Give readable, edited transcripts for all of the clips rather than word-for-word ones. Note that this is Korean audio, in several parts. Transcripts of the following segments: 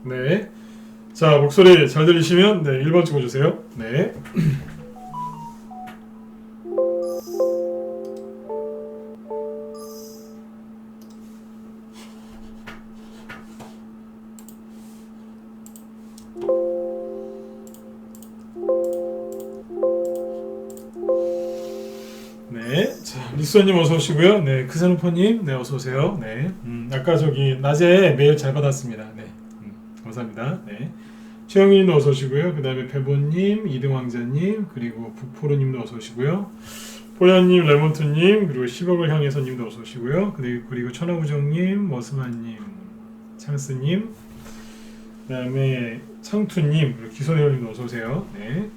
네. 자, 목소리 잘 들리시면 네, 1번 찍어주세요. 네. 네. 자, 리수아님 어서 오시고요. 네, 크사누퍼님, 네, 어서 오세요. 네. 아까 저기 낮에 메일 잘 받았습니다. 네. 감사합니다. 네. 최영희님도 어서 오시고요. 그 다음에 배보님, 이등왕자님, 그리고 북포르님도 어서 오시고요. 포야님, 레몬트님, 그리고 10억을 향해서님도 어서 오시고요. 그리고 천하부정님, 머스만님, 창스님, 그 다음에 창투님, 그리고 기선혜원님도 어서 오세요. 네.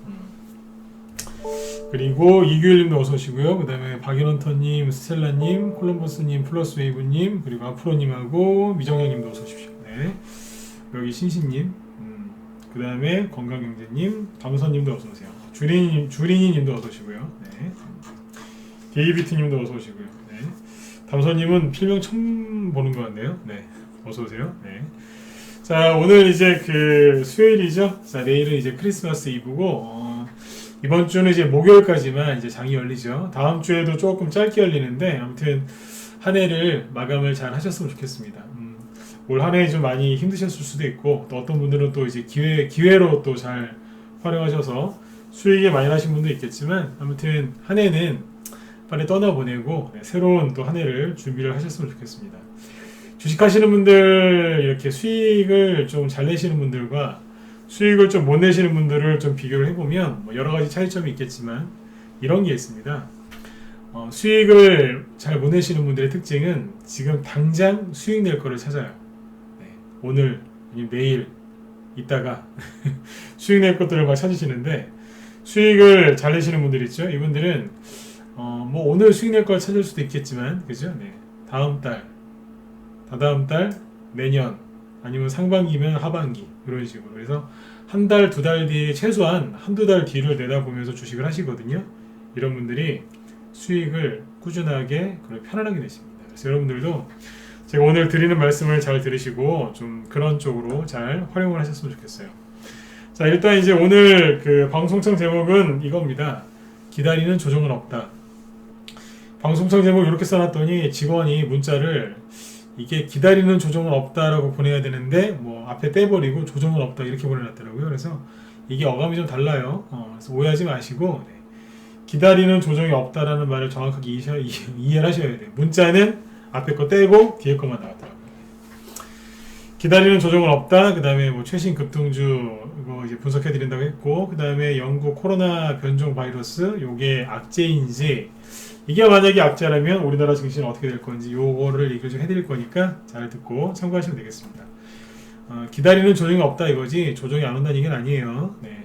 그리고 이규일님도 어서 오시고요. 그 다음에 박연원터님, 스텔라님, 콜럼버스님, 플러스웨이브님, 그리고 아프로님하고 미정현님도 어서 오십시오. 네. 여기 신신님, 그 다음에 건강경제님, 담선님도 어서 오세요. 주린이님도 어서 오시고요. 네. 데이비트님도 어서 오시고요. 네. 담선님은 필명 처음 보는 것 같네요. 네. 어서 오세요. 네. 자, 오늘 이제 그 수요일이죠. 자, 내일은 이제 크리스마스 이브고, 이번 주는 이제 목요일까지만 이제 장이 열리죠. 다음 주에도 조금 짧게 열리는데, 아무튼 한 해를 마감을 잘 하셨으면 좋겠습니다. 올 한 해 좀 많이 힘드셨을 수도 있고, 또 어떤 분들은 또 이제 기회로 또 잘 활용하셔서 수익이 많이 나신 분도 있겠지만, 아무튼 한 해는 빨리 떠나보내고 새로운 또 한 해를 준비를 하셨으면 좋겠습니다. 주식하시는 분들, 이렇게 수익을 좀 잘 내시는 분들과 수익을 좀 못 내시는 분들을 좀 비교를 해보면 뭐 여러 가지 차이점이 있겠지만 이런 게 있습니다. 수익을 잘 못 내시는 분들의 특징은 지금 당장 수익 낼 거를 찾아요. 네, 오늘, 내일, 이따가 수익 낼 것들을 막 찾으시는데, 수익을 잘 내시는 분들 있죠? 이분들은 뭐 오늘 수익 낼 걸 찾을 수도 있겠지만, 그죠? 네, 다음 달, 다다음 달, 내년, 아니면 상반기면 하반기, 이런 식으로. 그래서 한 달, 두 달 뒤에, 최소한 한두 달 뒤를 내다보면서 주식을 하시거든요. 이런 분들이 수익을 꾸준하게 그리고 편안하게 내십니다. 그래서 여러분들도 제가 오늘 드리는 말씀을 잘 들으시고 좀 그런 쪽으로 잘 활용을 하셨으면 좋겠어요. 자, 일단 이제 오늘 그 방송청 제목은 이겁니다. 기다리는 조정은 없다. 방송청 제목 이렇게 써놨더니 직원이 문자를, 이게 기다리는 조정은 없다라고 보내야 되는데 뭐 앞에 떼버리고 조정은 없다 이렇게 보내놨더라고요. 그래서 이게 어감이 좀 달라요. 그래서 오해하지 마시고, 네. 기다리는 조정이 없다라는 말을 정확하게 이해를 하셔야 돼요. 문자는 앞에 거 떼고 뒤에 거만 나왔더라고요. 기다리는 조정은 없다. 그 다음에 뭐 최신 급등주 이거 이제 분석해 드린다고 했고, 그 다음에 영국 코로나 변종 바이러스 요게 악재인지, 이게 만약에 악재라면 우리나라 증시는 어떻게 될 건지 요거를 얘기를 좀 해드릴 거니까 잘 듣고 참고하시면 되겠습니다. 기다리는 조정이 없다 이거지 조정이 안 온다는 얘기는 아니에요. 네.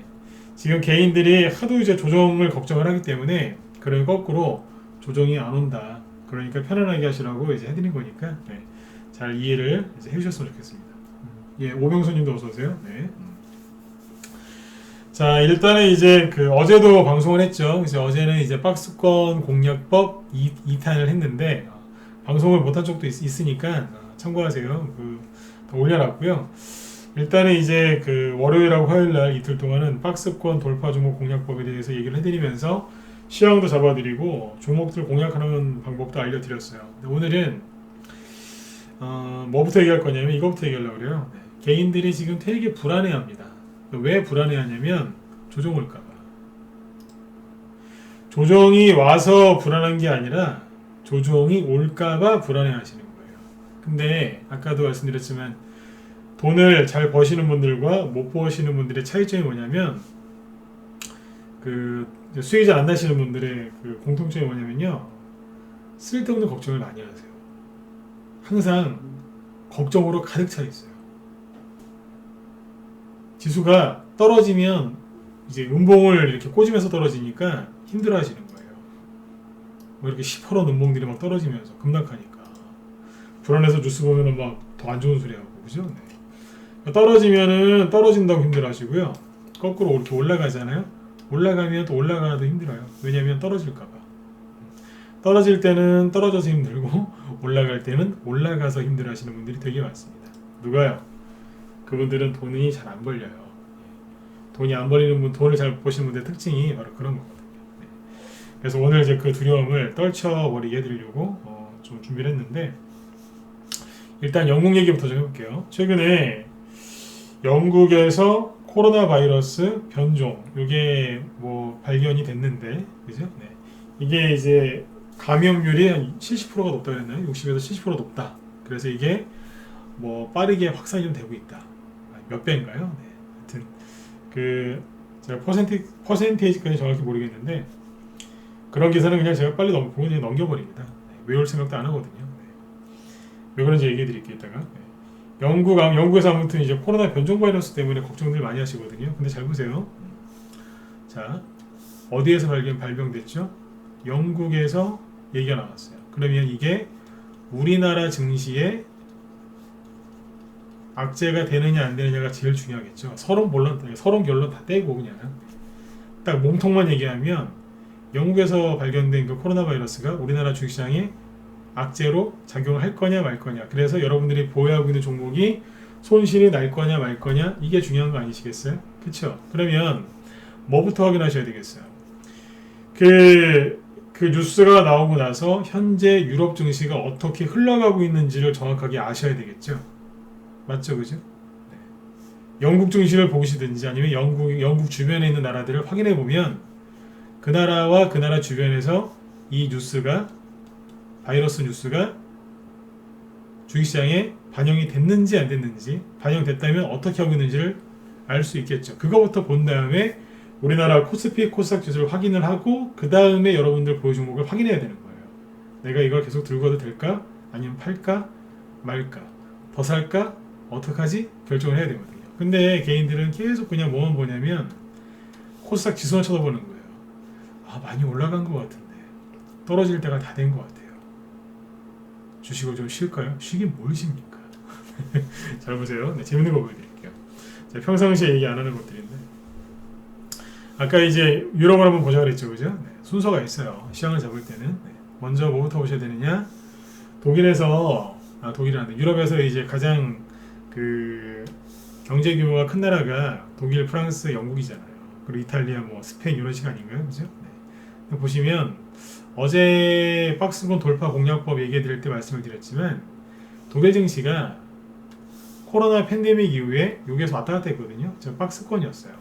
지금 개인들이 하도 이제 조정을 걱정을 하기 때문에, 그런 거꾸로 조정이 안 온다, 그러니까 편안하게 하시라고 이제 해드린 거니까, 네. 잘 이해를 이제 해주셨으면 좋겠습니다. 예, 오병수님도 어서 오세요. 네. 자, 일단은 이제 그 어제도 방송을 했죠. 그래서 어제는 이제 박스권 공략법 2탄을 했는데, 방송을 못한 적도 있으니까 참고하세요. 올려놨고요. 일단은 이제 그 월요일하고 화요일날 이틀 동안은 박스권 돌파 종목 공략법에 대해서 얘기를 해드리면서 시황도 잡아드리고 종목들 공략하는 방법도 알려드렸어요. 오늘은 뭐부터 얘기할 거냐면 이거부터 얘기하려고 그래요. 개인들이 지금 되게 불안해합니다. 왜 불안해하냐면 조정 올까봐. 조정이 와서 불안한 게 아니라 조정이 올까봐 불안해하시는 거예요. 근데 아까도 말씀드렸지만 돈을 잘 버시는 분들과 못 버시는 분들의 차이점이 뭐냐면, 그 수익이 잘 안 나시는 분들의 그 공통점이 뭐냐면요, 쓸데없는 걱정을 많이 하세요. 항상 걱정으로 가득 차 있어요. 지수가 떨어지면 이제 음봉을 이렇게 꽂으면서 떨어지니까 힘들어 하시는 거예요. 뭐 이렇게 10% 음봉들이 막 떨어지면서 급락하니까 불안해서 뉴스 보면은 막 더 안 좋은 소리 하고, 그죠? 네. 떨어지면은 떨어진다고 힘들어 하시고요. 거꾸로 이렇게 올라가잖아요. 올라가면 또 올라가도 힘들어요. 왜냐면 떨어질까봐. 떨어질 때는 떨어져서 힘들고 올라갈 때는 올라가서 힘들어 하시는 분들이 되게 많습니다. 누가요? 그분들은 돈이 잘 안 벌려요. 돈이 안 벌리는 분, 돈을 잘 보시는 분들의 특징이 바로 그런 거거든요. 네. 그래서 오늘 이제 그 두려움을 떨쳐버리게 해드리려고 좀 준비를 했는데, 일단 영국 얘기부터 좀 해볼게요. 최근에 영국에서 코로나 바이러스 변종, 이게 뭐 발견이 됐는데, 그죠? 네. 이게 이제 감염률이 한 70%가 높다 그랬나요? 60에서 70% 높다. 그래서 이게 뭐 빠르게 확산이 좀 되고 있다. 몇 배인가요? 네. 하여튼 그 제가 퍼센테이지까지 정확히 모르겠는데, 그런 기사는 그냥 제가 빨리 그냥 넘겨버립니다. 네. 외울 생각도 안 하거든요. 네. 왜 그런지 얘기해 드릴게요, 이따가. 네. 영국에서 아무튼 이제 코로나 변종 바이러스 때문에 걱정들 많이 하시거든요. 근데 잘 보세요. 자, 어디에서 발병됐죠? 영국에서 얘기가 나왔어요. 그러면 이게 우리나라 증시에 악재가 되느냐 안 되느냐가 제일 중요하겠죠. 서론 결론 다 떼고 그냥 딱 몸통만 얘기하면, 영국에서 발견된 그 코로나 바이러스가 우리나라 주식시장에 악재로 작용을 할 거냐 말 거냐, 그래서 여러분들이 보유하고 있는 종목이 손실이 날 거냐 말 거냐, 이게 중요한 거 아니시겠어요? 그쵸? 그러면 뭐부터 확인하셔야 되겠어요? 그 뉴스가 나오고 나서 현재 유럽 증시가 어떻게 흘러가고 있는지를 정확하게 아셔야 되겠죠? 맞죠? 그죠? 네. 영국 증시를 보시든지 아니면 영국 주변에 있는 나라들을 확인해 보면, 그 나라와 그 나라 주변에서 이 바이러스 뉴스가 주식시장에 반영이 됐는지 안 됐는지, 반영됐다면 어떻게 하고 있는지를 알 수 있겠죠. 그거부터 본 다음에 우리나라 코스피 코스닥 지수를 확인을 하고, 그 다음에 여러분들 보유 종목을 확인해야 되는 거예요. 내가 이걸 계속 들고 가도 될까? 아니면 팔까? 말까? 더 살까? 어떡하지? 결정을 해야 되거든요. 근데 개인들은 계속 그냥 뭐만 보냐면 코스닥 지수만 쳐다보는 거예요. 아, 많이 올라간 것 같은데 떨어질 때가 다 된 것 같아요. 주식을 좀 쉴까요? 쉬긴 뭘 쉽니까? 잘 보세요. 네, 재밌는 거 보여드릴게요. 제가 평상시에 얘기 안 하는 것들인데, 아까 이제 유럽을 한번 보자 그랬죠, 그죠? 네, 순서가 있어요. 시장을 잡을 때는. 네, 먼저 뭐부터 보셔야 되느냐? 유럽에서 이제 가장 그 경제 규모가 큰 나라가 독일, 프랑스, 영국이잖아요. 그리고 이탈리아, 뭐 스페인 이런 시간인가요, 그죠? 네. 보시면 어제 박스권 돌파 공략법 얘기해 드릴 때 말씀을 드렸지만, 독일 증시가 코로나 팬데믹 이후에 여기에서 왔다 갔다 했거든요. 저 박스권이었어요.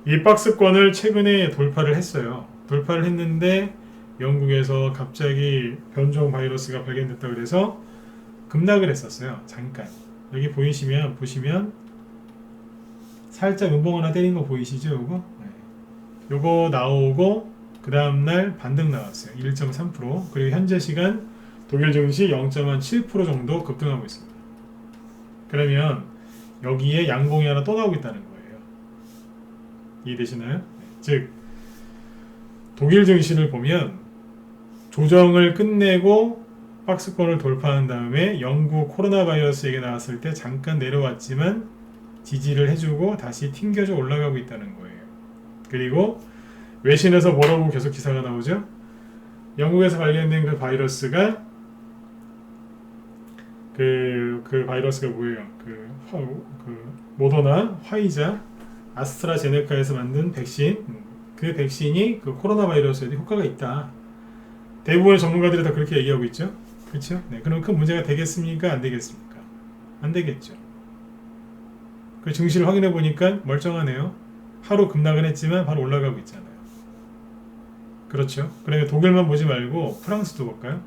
이 박스권을 최근에 돌파를 했어요. 돌파를 했는데 영국에서 갑자기 변종 바이러스가 발견됐다 그래서 급락을 했었어요. 잠깐. 여기 보시면 살짝 음봉 하나 때린 거 보이시죠? 요거? 네. 요거 나오고 그 다음날 반등 나왔어요. 1.3%. 그리고 현재 시간 독일 증시 0.7% 정도 급등하고 있습니다. 그러면 여기에 양봉이 하나 또 나오고 있다는 거예요. 이해되시나요? 네. 즉 독일 증시를 보면 조정을 끝내고 박스권을 돌파한 다음에 영국 코로나 바이러스 얘기 나왔을 때 잠깐 내려왔지만 지지를 해주고 다시 튕겨져 올라가고 있다는 거예요. 그리고 외신에서 뭐라고 계속 기사가 나오죠? 영국에서 발견된 그 바이러스가 그 바이러스가 뭐예요? 그 모더나, 화이자, 아스트라제네카에서 만든 백신, 그 백신이 그 코로나 바이러스에도 효과가 있다. 대부분의 전문가들이 다 그렇게 얘기하고 있죠. 그렇죠? 네, 그럼 큰 문제가 되겠습니까? 안 되겠습니까? 안 되겠죠. 그 증시를 확인해 보니까 멀쩡하네요. 하루 급락은 했지만 바로 올라가고 있잖아요. 그렇죠? 그러면 독일만 보지 말고 프랑스도 볼까요?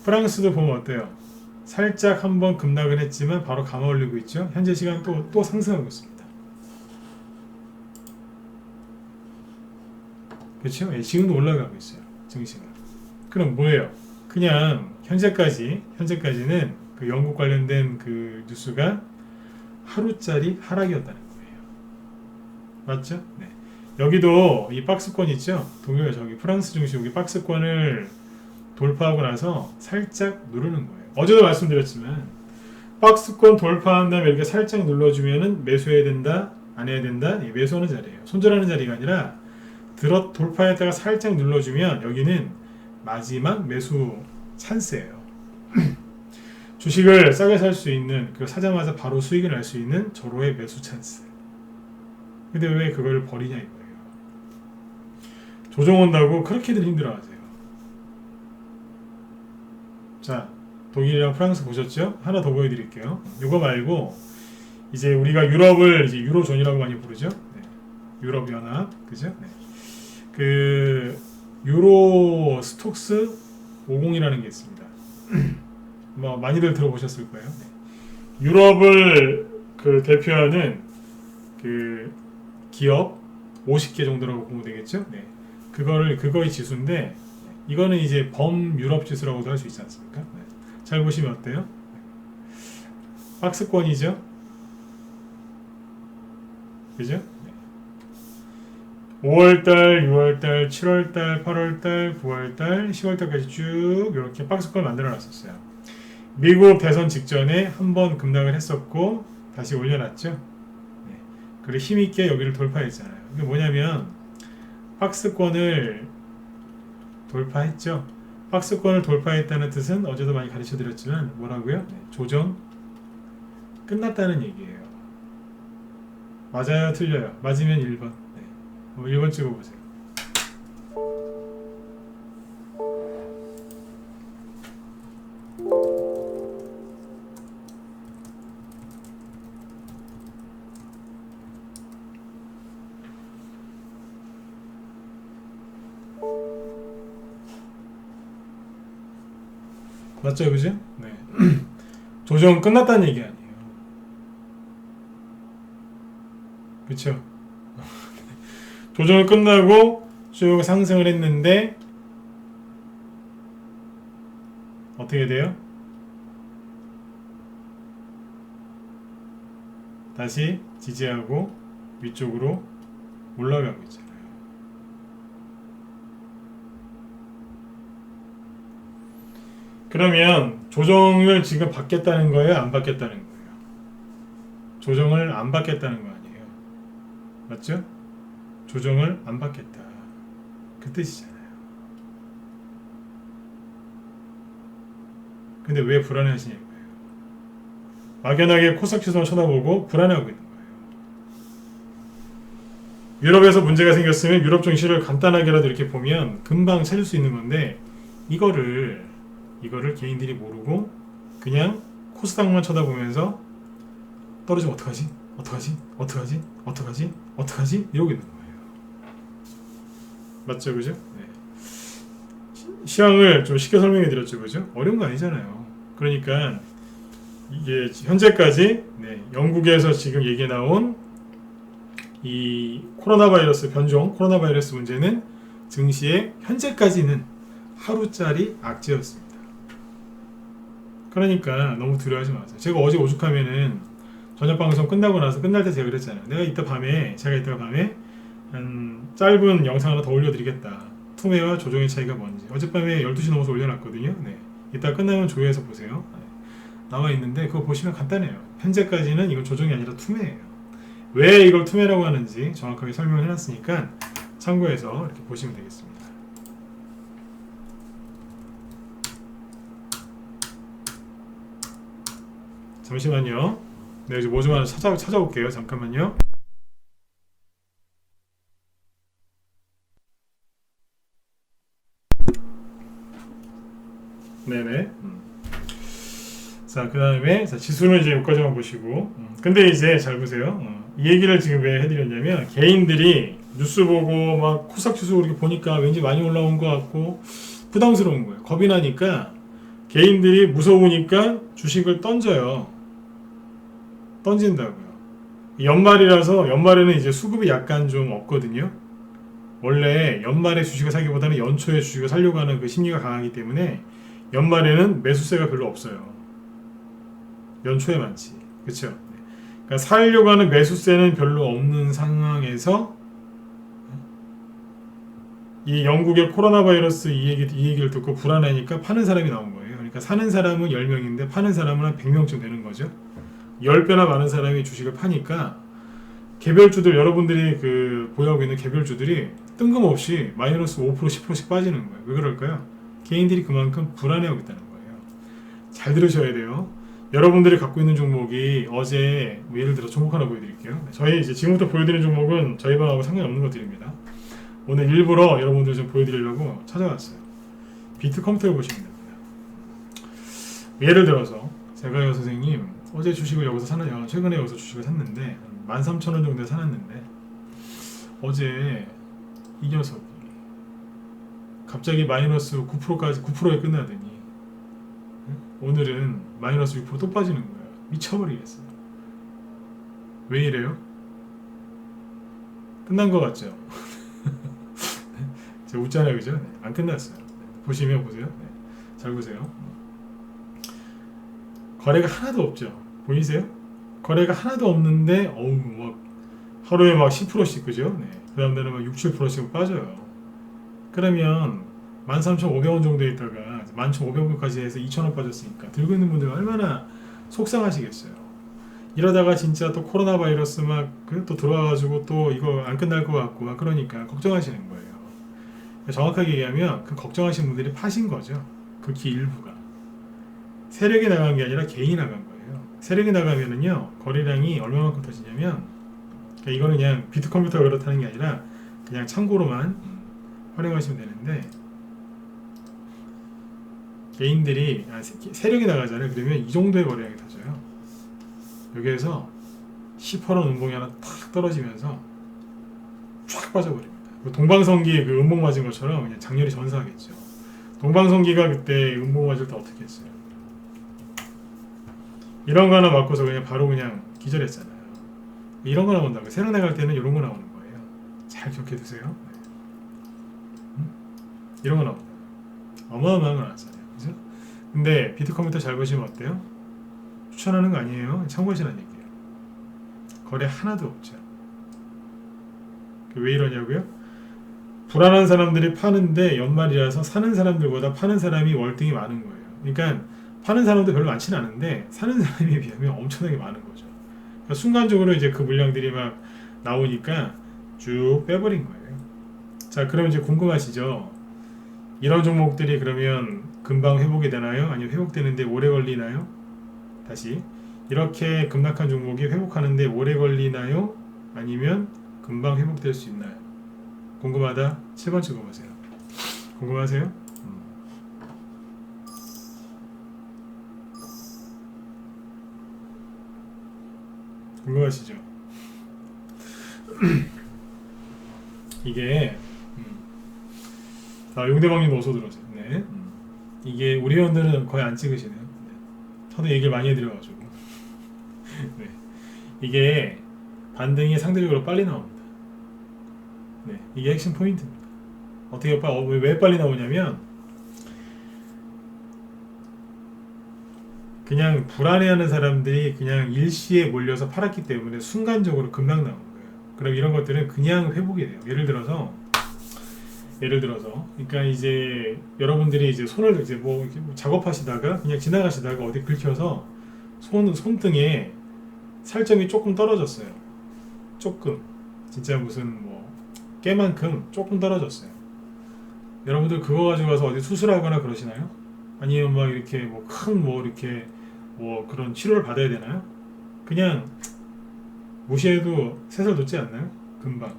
프랑스도 보면 어때요? 살짝 한번 급락은 했지만 바로 감아 올리고 있죠. 현재 시간 또 상승하고 있습니다. 그렇죠? 예, 지금도 올라가고 있어요. 증시가. 그럼 뭐예요? 그냥 현재까지는 그 영국 관련된 그 뉴스가 하루짜리 하락이었다는 거예요. 맞죠? 네. 여기도 이 박스권 있죠? 프랑스 증시 여기 박스권을 돌파하고 나서 살짝 누르는 거예요. 어제도 말씀드렸지만 박스권 돌파한 다음에 이렇게 살짝 눌러주면은 매수해야 된다, 안 해야 된다. 매수하는 자리예요. 손절하는 자리가 아니라 돌파했다가 살짝 눌러주면 여기는 마지막 매수 찬스예요. 주식을 싸게 살 수 있는, 그 사자마자 바로 수익을 낼 수 있는 절호의 매수 찬스. 근데 왜 그걸 버리냐 이거예요. 조정 온다고 그렇게들 힘들어하세요. 자, 독일이랑 프랑스 보셨죠? 하나 더 보여드릴게요. 이거 말고 이제 우리가 유럽을 이제 유로존이라고 많이 부르죠. 네. 유럽 연합, 그죠? 네. 그 유로 스톡스 50이라는 게 있습니다. 뭐 많이들 들어보셨을 거예요. 네. 유럽을 그 대표하는 그 기업 50개 정도라고 보면 되겠죠. 네. 그거의 지수인데 이거는 이제 범유럽 지수라고도 할 수 있지 않습니까? 네. 잘 보시면 어때요? 박스권이죠. 그죠? 네. 5월달, 6월달, 7월달, 8월달, 9월달, 10월달까지 쭉 이렇게 박스권 만들어 놨었어요. 미국 대선 직전에 한번 급락을 했었고 다시 올려놨죠. 네. 그리고 힘있게 여기를 돌파했잖아요. 이게 뭐냐면 박스권을 돌파했죠. 박스권을 돌파했다는 뜻은 어제도 많이 가르쳐 드렸지만 뭐라고요? 네. 조정 끝났다는 얘기예요. 맞아요? 틀려요? 맞으면 1번. 네. 1번 찍어보세요. 맞죠? 그죠? 네. 조정 끝났다는 얘기 아니에요. 그쵸? 조정을 끝나고 쭉 상승을 했는데 어떻게 돼요? 다시 지지하고 위쪽으로 올라가고 있잖아요. 그러면 조정을 지금 받겠다는 거예요? 안 받겠다는 거예요? 조정을 안 받겠다는 거 아니에요? 맞죠? 조정을 안 받겠다. 그 뜻이잖아요. 근데 왜 불안해하시냐고요. 막연하게 코스닥지수만 쳐다보고 불안해하고 있는 거예요. 유럽에서 문제가 생겼으면 유럽 증시를 간단하게라도 이렇게 보면 금방 찾을 수 있는 건데 이거를 개인들이 모르고 그냥 코스닥만 쳐다보면서 떨어지면 어떡하지? 이러고 있는 거예요. 맞죠? 그죠? 네. 시황을 좀 쉽게 설명해 드렸죠. 그죠? 어려운 거 아니잖아요. 그러니까 이게 현재까지 영국에서 지금 얘기 나온 이 코로나 바이러스 변종 코로나 바이러스 문제는 증시의 현재까지는 하루짜리 악재였습니다. 그러니까 너무 두려워하지 마세요. 제가 어제 오죽하면은 저녁 방송 끝나고 나서 끝날 때 제가 그랬잖아요. 제가 이따가 밤에 짧은 영상 하나 더 올려드리겠다. 투매와 조정의 차이가 뭔지. 어젯밤에 12시 넘어서 올려놨거든요. 네. 이따 끝나면 조회해서 보세요. 네. 나와 있는데 그거 보시면 간단해요. 현재까지는 이건 조정이 아니라 투매예요. 왜 이걸 투매라고 하는지 정확하게 설명을 해놨으니까 참고해서 이렇게 보시면 되겠습니다. 잠시만요. 네, 이제 뭐 좀 하나 찾아올게요. 잠깐만요. 네네. 자, 그 다음에 지수는 이제 여기까지만 보시고. 근데 이제 잘 보세요. 이 얘기를 지금 왜 해드렸냐면 개인들이 뉴스 보고 막 코스닥 지수 이렇게 보니까 왠지 많이 올라온 것 같고 부담스러운 거예요. 겁이 나니까 개인들이 무서우니까 주식을 던져요. 던진다고요. 연말이라서 연말에는 이제 수급이 약간 좀 없거든요. 원래 연말에 주식을 사기보다는 연초에 주식을 사려고 하는 그 심리가 강하기 때문에 연말에는 매수세가 별로 없어요. 연초에 많지. 그쵸? 그러니까 사려고 하는 매수세는 별로 없는 상황에서 이 영국의 코로나 바이러스 이 얘기를 듣고 불안하니까 파는 사람이 나온 거예요. 그러니까 사는 사람은 10명인데 파는 사람은 한 100명쯤 되는 거죠. 10배나 많은 사람이 주식을 파니까 개별주들 여러분들이 그 보유하고 있는 개별주들이 뜬금없이 마이너스 5% 10%씩 빠지는 거예요. 왜 그럴까요? 개인들이 그만큼 불안해하고 있다는 거예요. 잘 들으셔야 돼요. 여러분들이 갖고 있는 종목이 어제 뭐 예를 들어 종목 하나 보여드릴게요. 저희 이제 지금부터 보여드리는 종목은 저희 방하고 상관없는 것들입니다. 오늘 일부러 여러분들 좀 보여드리려고 찾아왔어요. 비트컴퓨터를 보시면 됩니다. 예를 들어서 제가요 선생님 어제 주식을 여기서 샀는데 최근에 여기서 주식을 샀는데 13,000원 정도에 사놨는데 어제 이 녀석이 갑자기 마이너스 9%까지 9%에 끝나더니 오늘은 마이너스 6%또 빠지는 거예요. 미쳐버리겠어요. 왜 이래요? 끝난 것 같죠? 제가 웃잖아요, 그죠? 네, 안 끝났어요. 보시면 보세요. 네, 잘 보세요. 거래가 하나도 없죠. 보이세요? 거래가 하나도 없는데 어우 막 하루에 막 10%씩 그죠? 네. 그 다음 날은 막 6, 7%씩 빠져요. 그러면 13,500원 정도에 있다가 11,500원까지 해서 2,000원 빠졌으니까 들고 있는 분들 얼마나 속상하시겠어요. 이러다가 진짜 또 코로나 바이러스 막 또 들어와가지고 또 이거 안 끝날 것 같고 막 그러니까 걱정하시는 거예요. 정확하게 얘기하면 그 걱정하시는 분들이 파신 거죠. 극히 일부가. 세력이 나간 게 아니라 개인이 나간 거예요. 세력이 나가면은요 거래량이 얼마만큼 터지냐면 그러니까 이거는 그냥 비트컴퓨터가 그렇다는 게 아니라 그냥 참고로만 활용하시면 되는데 개인들이 세력이 나가잖아요. 그러면 이 정도의 거래량이 터져요. 여기에서 10% 음봉이 하나 탁 떨어지면서 쫙 빠져버립니다. 동방성기 그 음봉 맞은 것처럼 그냥 장렬히 전사하겠죠. 동방성기가 그때 음봉 맞을 때 어떻게 했어요? 이런 거 하나 맞고서 그냥 바로 그냥 기절했잖아요. 이런 거 나온다고 세력 나갈 때는 이런 거 나오는 거예요. 잘 기억해 두세요. 이런 거 나온다. 어마어마한 거 나왔잖아요. 그죠? 근데 비트컴퓨터 잘 보시면 어때요? 추천하는 거 아니에요. 참고하시라는 얘기예요. 거래 하나도 없죠. 왜 이러냐고요? 불안한 사람들이 파는데 연말이라서 사는 사람들보다 파는 사람이 월등히 많은 거예요. 그러니까 파는 사람도 별로 많지는 않은데 사는 사람에 비하면 엄청나게 많은 거죠. 그러니까 순간적으로 이제 그 물량들이 막 나오니까 쭉 빼버린 거예요. 자, 그럼 이제 궁금하시죠? 이런 종목들이 그러면 금방 회복이 되나요? 아니면 회복되는데 오래 걸리나요? 다시 이렇게 급락한 종목이 회복하는데 오래 걸리나요? 아니면 금방 회복될 수 있나요? 궁금하다? 7번 찍어보세요. 궁금하세요? 궁금하시죠? 이게 자, 용대방님도 어서 들어오세요. 네. 이게 우리 회원들은 거의 안 찍으시네요. 네. 저도 얘기를 많이 해드려가지고 네. 이게 반등이 상대적으로 빨리 나옵니다. 네. 이게 핵심 포인트입니다. 어떻게 왜 빨리 나오냐면 그냥 불안해하는 사람들이 그냥 일시에 몰려서 팔았기 때문에 순간적으로 급락 나온 거예요. 그럼 이런 것들은 그냥 회복이 돼요. 예를 들어서 그러니까 이제 여러분들이 이제 손을 이제 뭐 작업하시다가 그냥 지나가시다가 어디 긁혀서 손등에 살점이 조금 떨어졌어요. 조금 진짜 무슨 뭐 깨만큼 조금 떨어졌어요. 여러분들 그거 가지고 가서 어디 수술하거나 그러시나요? 아니면 막 이렇게 뭐 큰 뭐 이렇게 뭐 그런 치료를 받아야 되나요? 그냥 무시해도 3살 돋지 않나요? 금방.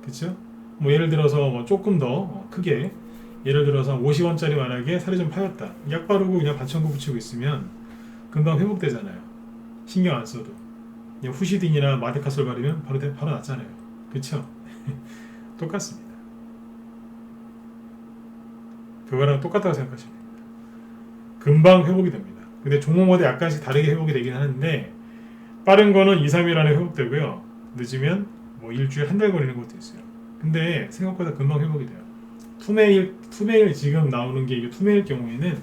그쵸? 뭐 예를 들어서 뭐 조금 더 크게 예를 들어서 50원짜리 만약에 살이 좀 파였다. 약 바르고 그냥 받침구 붙이고 있으면 금방 회복되잖아요. 신경 안 써도. 그냥 후시딘이나 마데카솔 바르면 바로 낫잖아요. 그쵸? 똑같습니다. 그거랑 똑같다고 생각하시면 됩니다. 금방 회복이 됩니다. 근데 종목마다 약간씩 다르게 회복이 되긴 하는데 빠른 거는 2, 3일 안에 회복되고요. 늦으면 뭐 일주일 한 달 걸리는 것도 있어요. 근데 생각보다 금방 회복이 돼요. 투메일 지금 나오는 게 이게 투메일 경우에는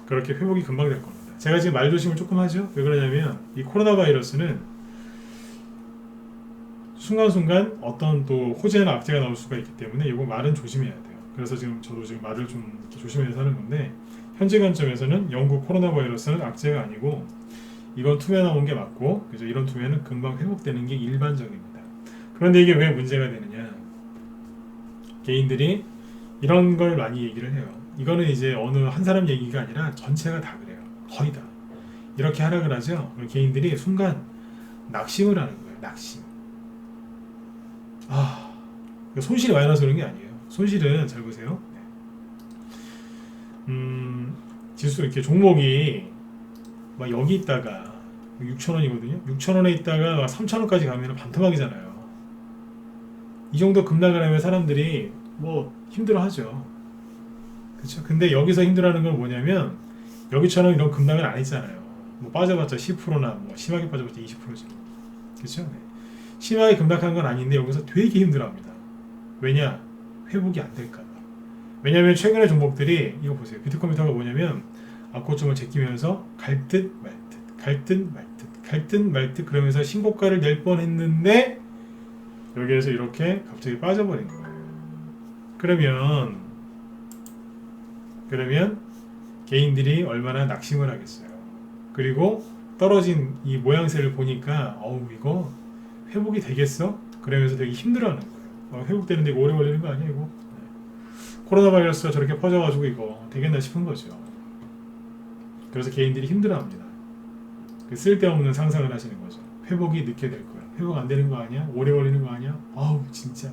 그렇게 회복이 금방 될 겁니다. 제가 지금 말조심을 조금 하죠. 왜 그러냐면 이 코로나 바이러스는 순간순간 어떤 또 호재나 악재가 나올 수가 있기 때문에 이거 말은 조심해야 돼요. 그래서 저도 지금 말을 좀 이렇게 조심해서 하는 건데 현재 관점에서는 영국 코로나 바이러스는 악재가 아니고 이건 투매 나온 게 맞고 그죠? 이런 투매는 금방 회복되는 게 일반적입니다. 그런데 이게 왜 문제가 되느냐? 개인들이 이런 걸 많이 얘기를 해요. 이거는 이제 어느 한 사람 얘기가 아니라 전체가 다 그래요. 거의 다 이렇게 하락을 하죠. 그럼 개인들이 순간 낙심을 하는 거예요. 낙심. 손실이 많이 나서 그런 게 아니에요. 손실은 잘 보세요. 지수 이렇게 종목이 막 여기 있다가 6,000원이거든요. 6,000원에 있다가 3,000원까지 가면 반토막이잖아요. 이 정도 급락을 하면 사람들이 뭐 힘들어하죠. 그렇죠? 근데 여기서 힘들어하는 건 뭐냐면 여기처럼 이런 급락을 안 했잖아요. 뭐 빠져봤자 10%나 뭐 심하게 빠져봤자 20%지. 그렇죠? 네. 심하게 급락한 건 아닌데 여기서 되게 힘들어합니다. 왜냐? 회복이 안 될까 봐. 왜냐면 최근에 종목들이 이거 보세요. 비트컴퓨터가 뭐냐면 앞고점을 제끼면서 갈 듯 말 듯, 갈 듯 말 듯, 갈 듯 말 듯 그러면서 신고가를 낼 뻔했는데 여기에서 이렇게 갑자기 빠져버린 거예요. 그러면 개인들이 얼마나 낙심을 하겠어요. 그리고 떨어진 이 모양새를 보니까 이거 회복이 되겠어? 그러면서 되게 힘들어하는 거예요. 회복되는데 이거 오래 걸리는 거 아니야 이거? 코로나 바이러스가 저렇게 퍼져가지고 이거 되겠나 싶은 거죠. 그래서 개인들이 힘들어합니다. 쓸데없는 상상을 하시는 거죠. 회복이 늦게 될 거야. 회복 안 되는 거 아니야? 오래 걸리는 거 아니야? 진짜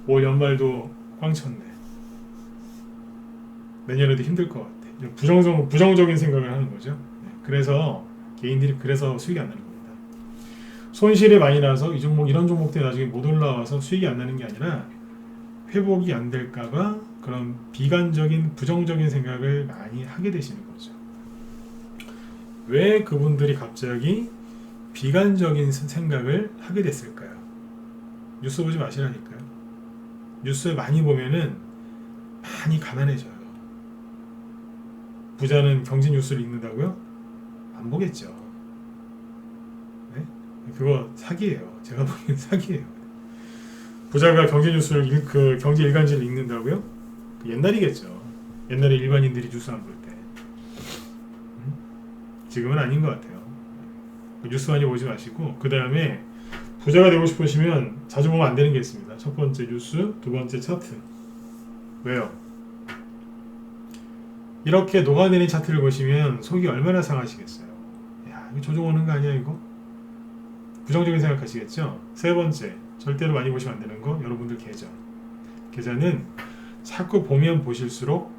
올 연말도 꽝 쳤네. 내년에도 힘들 것 같아. 부정적인 생각을 하는 거죠. 그래서 개인들이 그래서 수익이 안 나는 겁니다. 손실이 많이 나서 이런 종목들이 나중에 못 올라와서 수익이 안 나는 게 아니라 회복이 안 될까봐 그런 비관적인 부정적인 생각을 많이 하게 되시는 거죠. 왜 그분들이 갑자기 비관적인 생각을 하게 됐을까요? 뉴스 보지 마시라니까요. 뉴스 많이 보면은 많이 가난해져요. 부자는 경제 뉴스를 읽는다고요? 안 보겠죠. 네? 그거 사기예요. 제가 보기엔 사기예요. 부자가 경제 뉴스를 경제 일간지를 읽는다고요? 옛날이겠죠. 옛날에 일반인들이 뉴스 안 볼 때. 지금은 아닌 것 같아요. 뉴스 많이 보지 마시고 그 다음에 부자가 되고 싶으시면 자주 보면 안 되는 게 있습니다. 첫 번째 뉴스, 두 번째 차트. 왜요? 이렇게 녹아내린 차트를 보시면 속이 얼마나 상하시겠어요. 야, 이거 조종 오는 거 아니야 이거? 부정적인 생각하시겠죠? 세 번째, 절대로 많이 보시면 안 되는 거, 여러분들 계좌는 자꾸 보면 보실수록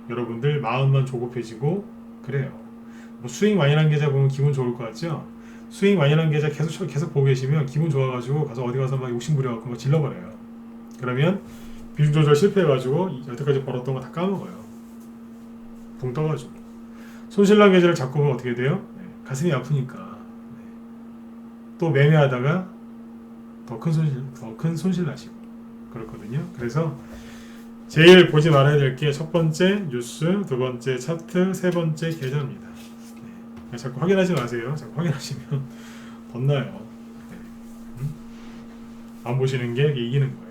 여러분들 마음만 조급해지고 그래요. 뭐 수익 많이 난 계좌 보면 기분 좋을 것 같죠? 수익 많이 난 계좌 계속 보고 계시면 기분 좋아가지고 가서 어디 가서 막 욕심 부려갖고 막 질러버려요. 그러면 비중 조절 실패해가지고 여태까지 벌었던 거 다 까먹어요. 붕 떠가지고. 손실난 계좌를 잡고 보면 어떻게 돼요? 가슴이 아프니까. 또 매매하다가 더 큰 손실 나시고 그렇거든요. 그래서 제일 보지 말아야 될 게 첫 번째 뉴스, 두 번째 차트, 세 번째 계좌입니다. 자꾸 확인하지 마세요. 자꾸 확인하시면 덧나요. 안 보시는 게 이기는 거예요.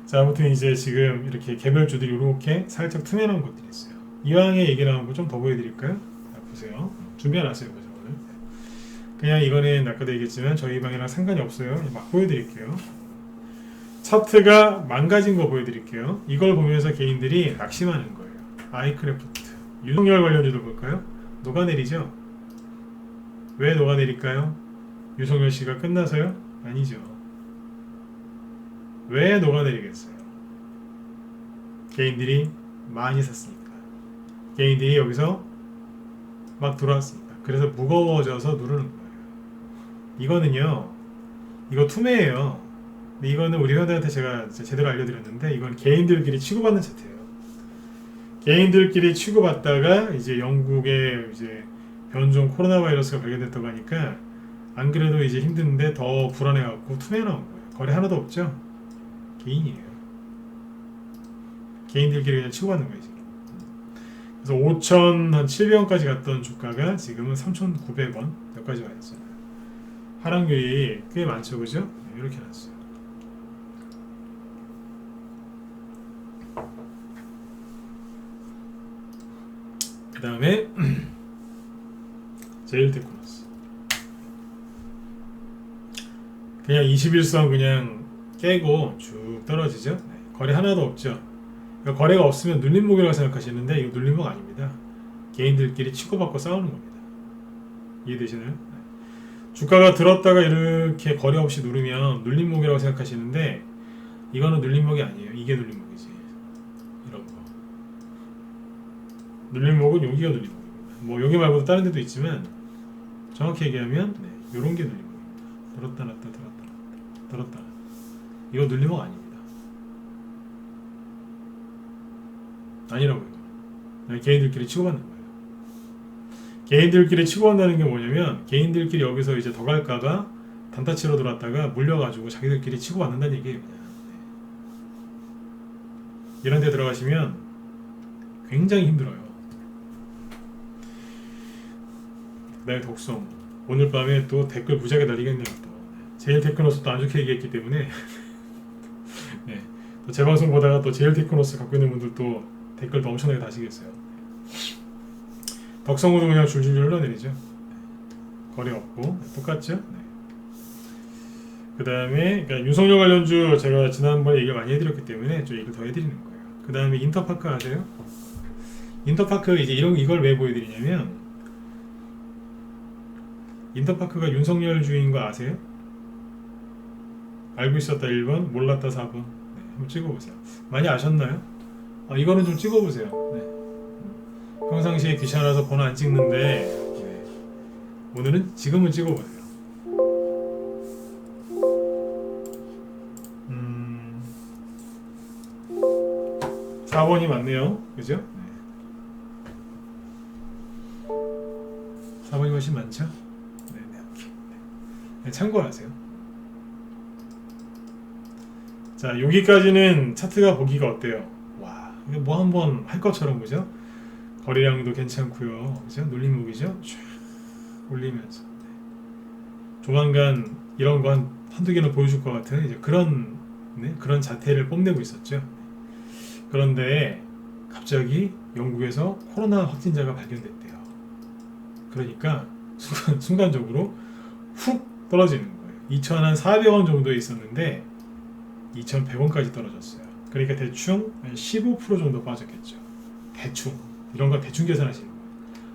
자, 아무튼 이제 지금 이렇게 개별주들이 이렇게 살짝 투명한 것들이 있어요. 이왕에 얘기 나온 거 좀 더 보여드릴까요? 자, 보세요. 준비해놨어요. 그죠, 오늘. 그냥 이거는 아까도 얘기했지만 저희 방이랑 상관이 없어요. 막 보여드릴게요. 차트가 망가진 거 보여드릴게요. 이걸 보면서 개인들이 낙심하는 거예요. 아이크래프트. 윤석열 관련주도 볼까요? 녹아내리죠? 왜 녹아내릴까요? 윤석열 씨가 끝나서요? 아니죠. 왜 녹아내리겠어요? 개인들이 많이 샀으니까. 개인들이 여기서 막 들어왔으니까. 그래서 무거워져서 누르는 거예요. 이거는요, 이거 투매예요. 근데 이거는 우리 회원들한테 제가 제대로 알려드렸는데 이건 개인들끼리 치고받는 차트예요. 개인들끼리 치고받다가 이제 영국에 이제 변종 코로나 바이러스가 발견됐다고 하니까 안 그래도 이제 힘든데 더 불안해갖고 투매 나온 거예요. 거래 하나도 없죠? 개인이에요. 개인들끼리 그냥 치고받는 거예요, 지금. 그래서 5,700원까지 갔던 주가가 지금은 3,900원 몇까지 와 있잖아요. 하락률이 꽤 많죠, 그죠? 네, 이렇게 났어요. 그 다음에 제일테크노스 그냥 21선 그냥 깨고 쭉 떨어지죠. 네, 거래 하나도 없죠. 그러니까 거래가 없으면 눌림목이라고 생각하시는데 이거 눌림목 아닙니다. 개인들끼리 치고받고 싸우는 겁니다. 이해되시나요? 주가가 들었다가 이렇게 거래 없이 누르면 눌림목이라고 생각하시는데 이거는 눌림목이 아니에요. 이게 눌림목이지. 이런 거. 눌림목은 여기가 눌림목입니다. 뭐 여기 말고도 다른 데도 있지만 정확히 얘기하면 이런 게 눌림목입니다. 들었다 놨다 들었다 놨다 들었다 놨다. 이거 눌림목 아닙니다. 아니라고요. 개인들끼리 치고받는 거예요. 개인들끼리 치고받는다는 게 뭐냐면 개인들끼리 여기서 이제 더 갈까봐 단타치로 들어왔다가 물려가지고 자기들끼리 치고받는다는 얘기예요. 그냥. 이런 데 들어가시면 굉장히 힘들어요. 그다음에 독성. 오늘 밤에 또 댓글 무지하게 달리겠네요. 또 제일 테크노스 또 안 좋게 얘기했기 때문에 네. 또 제 방송 보다가 또 제일 테크노스 갖고 있는 분들 또 댓글도 엄청나게 다시겠어요. 덕성우도 그냥 줄줄줄 흘러내리죠. 거래 없고 똑같죠. 네. 그 다음에 그러니까 윤석열 관련주 제가 지난번에 얘기를 많이 해드렸기 때문에 좀 얘기를 더 해드리는 거예요. 그 다음에 인터파크 아세요? 인터파크 이제 이걸 왜 보여드리냐면 인터파크가 윤석열 주인 거 아세요? 알고 있었다 1번, 몰랐다 4번. 네, 한번 찍어보세요. 많이 아셨나요? 이거는 좀 찍어보세요. 네. 평상시에 귀찮아서 번호 안 찍는데 네. 오늘은 지금은 찍어보세요. 4번이 맞네요. 그죠? 네. 4번이 훨씬 많죠? 네, 네, 참고하세요. 자, 여기까지는 차트가 보기가 어때요? 와, 이거 뭐 한번 할 것처럼 그죠? 거래량도 괜찮고요, 그죠? 눌림목이죠? 쫙 올리면서 네. 조만간 이런 거 한두 개는 보여줄 것 같은 이제 그런 자태를 뽐내고 있었죠. 그런데 갑자기 영국에서 코로나 확진자가 발견됐대요. 그러니까 순간적으로 훅 떨어지는 거예요. 2,400원 정도에 있었는데 2,100원까지 떨어졌어요. 그러니까 대충 15% 정도 빠졌겠죠. 대충 이런 거 대충 계산하시는 거예요.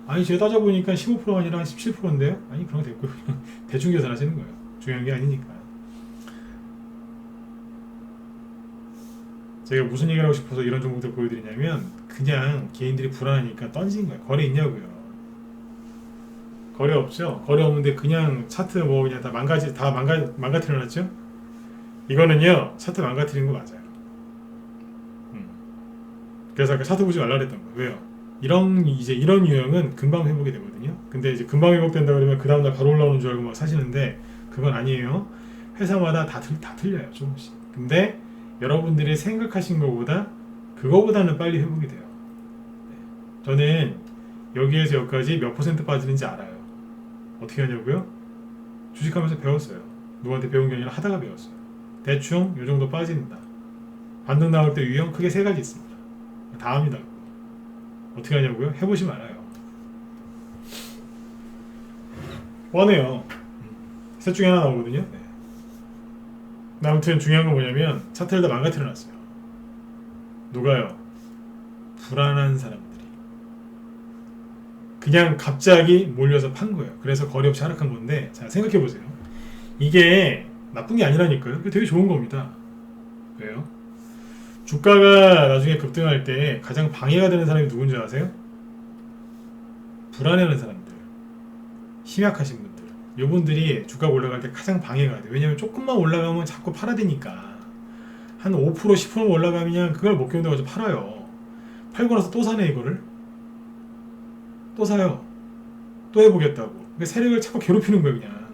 아니 제가 따져보니까 15%가 아니라 17%인데요? 아니 그런 거 됐고요. 대충 계산하시는 거예요. 중요한 게 아니니까. 제가 무슨 얘기를 하고 싶어서 이런 종목들 보여드리냐면 그냥 개인들이 불안하니까 던진 거예요. 거래 있냐고요. 거래 없죠? 거래 없는데 그냥 차트 뭐 그냥 다 망가뜨려놨죠? 이거는요 차트 망가뜨린 거 맞아요. 그래서 아까 차트 보지 말라 그랬던 거예요. 왜요? 이런 유형은 금방 회복이 되거든요. 근데 이제 금방 회복된다 그러면 그 다음날 바로 올라오는 줄 알고 막 사시는데 그건 아니에요. 회사마다 다 틀려요 조금씩. 근데 여러분들이 생각하신 것보다 그거보다는 빨리 회복이 돼요. 저는 여기에서 여기까지 몇 % 빠지는지 알아요. 어떻게 하냐고요? 주식하면서 배웠어요. 누구한테 배운 게 아니라 하다가 배웠어요. 대충 이 정도 빠진다. 반등 나올 때 유형 크게 3가지 있습니다. 다 합니다. 어떻게 하냐고요? 해보시면 알아요. 뻔해요. 셋 중에 하나 나오거든요. 네. 아무튼 중요한 건 뭐냐면 차트를 다 망가뜨려놨어요. 누가요? 불안한 사람들이 그냥 갑자기 몰려서 판 거예요. 그래서 거래 없이 하락한 건데 자 생각해보세요. 이게 나쁜 게 아니라니까요. 되게 좋은 겁니다. 왜요? 주가가 나중에 급등할 때 가장 방해가 되는 사람이 누군지 아세요? 불안해하는 사람들, 심약하신 분들, 이분들이 주가가 올라갈 때 가장 방해가 돼요. 왜냐면 조금만 올라가면 자꾸 팔아야 되니까. 한 5% 10% 올라가면 그걸 못 견뎌가지고 팔아요. 팔고 나서 또 사네. 이거를 또 사요. 또 해보겠다고. 그러니까 세력을 자꾸 괴롭히는 거예요. 그냥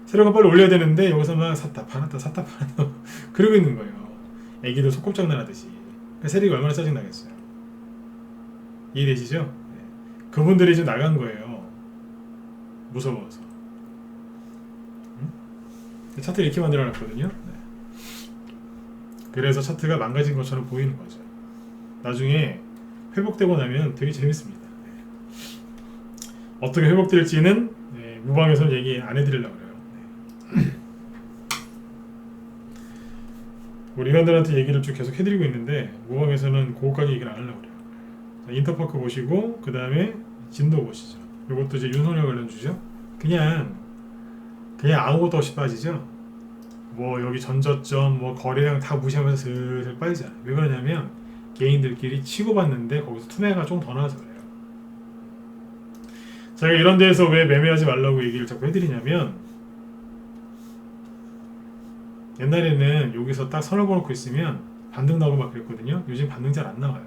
세력을 빨리 올려야 되는데 여기서 막 샀다 팔았다 샀다 팔았다 그러고 있는 거예요. 애기들 소꿉장난 하듯이. 그러니까 세력이 얼마나 짜증나겠어요. 이해되시죠? 네. 그분들이 지금 나간 거예요. 무서워서. 차트를 이렇게 만들어놨거든요. 네. 그래서 차트가 망가진 것처럼 보이는 거죠. 나중에 회복되고 나면 되게 재밌습니다. 네. 어떻게 회복될지는 네, 무방에서는 얘기 안 해드리려고 그래요. 네. 우리 회원들한테 얘기를 쭉 계속 해드리고 있는데 모방에서는 고가격 얘기를 안 하려고 그래요. 자, 인터파크 보시고 그 다음에 진도 보시죠. 이것도 이제 윤석열 관련주죠. 그냥 아무것도 없이 빠지죠. 뭐 여기 전저점 뭐 거래량 다 무시하면서 슬슬 빠지잖아요. 왜 그러냐면 개인들끼리 치고받는데 거기서 투매가 좀 더 나와서 그래요. 제가 이런 데에서 왜 매매하지 말라고 얘기를 자꾸 해드리냐면 옛날에는 여기서 딱 선을 그어놓고 있으면 반등 나오고 막 그랬거든요. 요즘 반등 잘 안 나와요.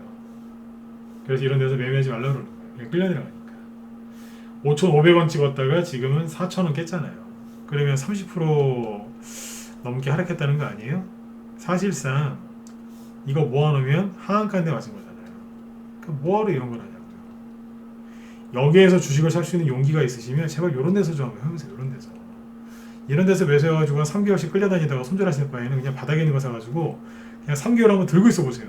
그래서 이런 데서 매매하지 말라고 그러는 거예요. 그냥 끌려 들어가니까. 5,500원 찍었다가 지금은 4,000원 깼잖아요. 그러면 30% 넘게 하락했다는 거 아니에요? 사실상 이거 모아놓으면 하한가인데 맞은 거잖아요. 그럼 뭐하러 이런 걸 하냐고요. 여기에서 주식을 살 수 있는 용기가 있으시면 제발 이런 데서 좀 한번 해보세요. 이런 데서. 이런 데서 매수해가지고 한 3개월씩 끌려다니다가 손절하실 바에는 그냥 바닥에 있는 거 사가지고 그냥 3개월 한번 들고 있어 보세요.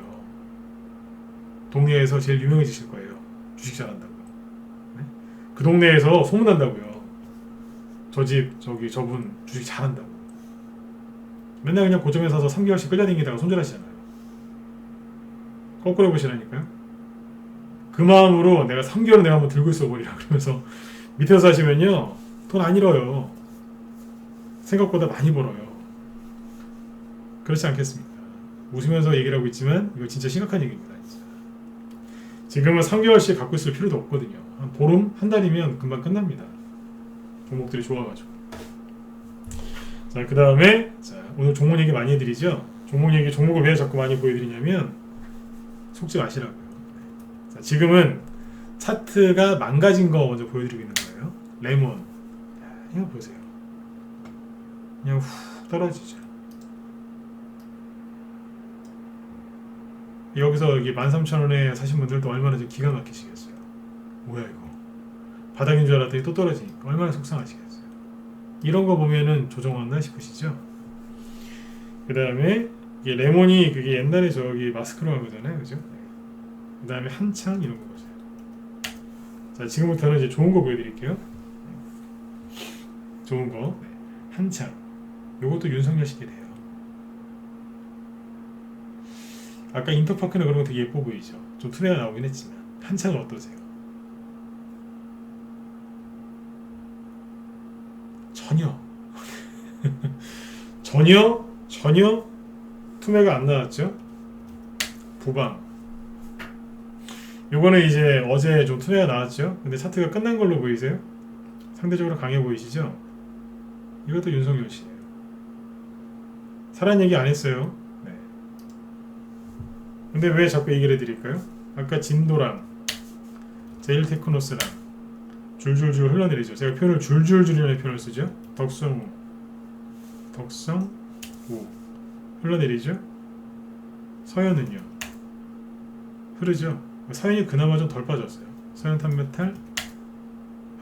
동네에서 제일 유명해지실 거예요. 주식 잘한다고요. 네? 그 동네에서 소문난다고요. 저 집 저분 주식 잘한다고. 맨날 그냥 고점에 사서 3개월씩 끌려다니다가 손절하시잖아요. 거꾸로 해보시라니까요. 그 마음으로 내가 3개월은 내가 한번 들고 있어 버리라 그러면서 밑에서 사시면요 돈 안 잃어요. 생각보다 많이 벌어요. 그렇지 않겠습니까? 웃으면서 얘기를 하고 있지만 이거 진짜 심각한 얘기입니다. 진짜. 지금은 3개월씩 갖고 있을 필요도 없거든요. 한 보름, 한 달이면 금방 끝납니다. 종목들이 좋아가지고. 자, 그 다음에 오늘 종목 얘기 많이 해드리죠. 종목을 왜 자꾸 많이 보여드리냐면 속지 마시라고요. 자, 지금은 차트가 망가진 거 먼저 보여드리고 있는 거예요. 레몬, 이거 보세요. 그냥 훅 떨어지죠. 여기서 여기 13,000원에 사신 분들도 얼마나 좀 기가 막히시겠어요. 뭐야 이거 바닥인 줄 알았더니 또 떨어지니까 얼마나 속상하시겠어요. 이런 거 보면은 조정왔나 싶으시죠. 그 다음에 이게 레몬이 그게 옛날에 저기 마스크로 한 거잖아요, 그죠? 그 다음에 한창 이런 거 보세요. 자, 지금부터는 이제 좋은 거 보여드릴게요. 좋은 거 한창. 요것도 윤석열 시계 돼요. 아까 인터파크나 그런 거 되게 예뻐 보이죠? 좀 투매가 나오긴 했지만 한창은 어떠세요? 전혀 투매가 안 나왔죠? 부방. 요거는 이제 어제 좀 투매가 나왔죠? 근데 차트가 끝난 걸로 보이세요? 상대적으로 강해 보이시죠? 이것도 윤석열 씨예요. 사란 얘기 안 했어요. 네. 근데 왜 자꾸 얘기를 해드릴까요? 아까 진도랑 제일테크노스랑 줄줄줄 흘러내리죠. 제가 표현을 줄줄줄이라는 표현을 쓰죠. 덕성우 흘러내리죠. 서현은요 흐르죠. 서현이 그나마 좀 덜 빠졌어요. 서현 탄메탈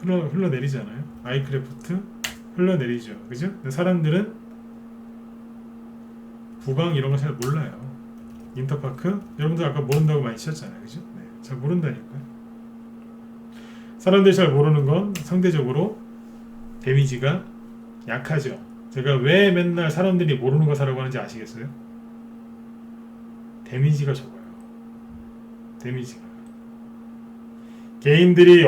흘러내리잖아요. 아이크래프트 흘러내리죠. 그죠? 근데 사람들은 부방 이런 거 잘 몰라요. 인터파크 여러분들 아까 모른다고 많이 치셨잖아요. 그죠? 네, 잘 모른다니까요. 사람들이 잘 모르는 건 상대적으로 데미지가 약하죠. 제가 왜 맨날 사람들이 모르는 거 사라고 하는지 아시겠어요? 데미지가 적어요. 데미지가. 개인들이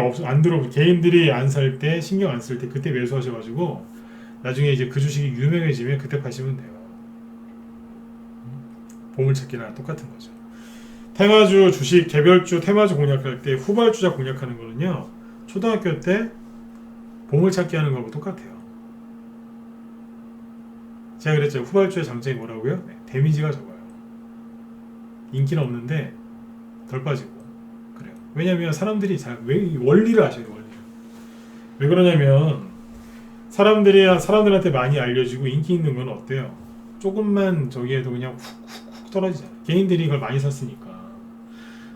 안 살 때, 신경 안 쓸 때 그때 매수하셔가지고 나중에 이제 그 주식이 유명해지면 그때 파시면 돼요. 보물찾기랑 똑같은 거죠. 테마주 주식 개별주 테마주 공략할 때 후발주자 공략하는 거는요. 초등학교 때 보물찾기 하는 거하고 똑같아요. 제가 그랬죠. 후발주의 장점이 뭐라고요? 네, 데미지가 적어요. 인기는 없는데 덜 빠지고 그래요. 왜냐면 사람들이 왜 원리를 아셔요. 원리를. 왜 그러냐면 사람들한테 많이 알려지고 인기 있는 건 어때요? 조금만 저기에도 그냥 훅 떨어지잖아요. 개인들이 이걸 많이 샀으니까.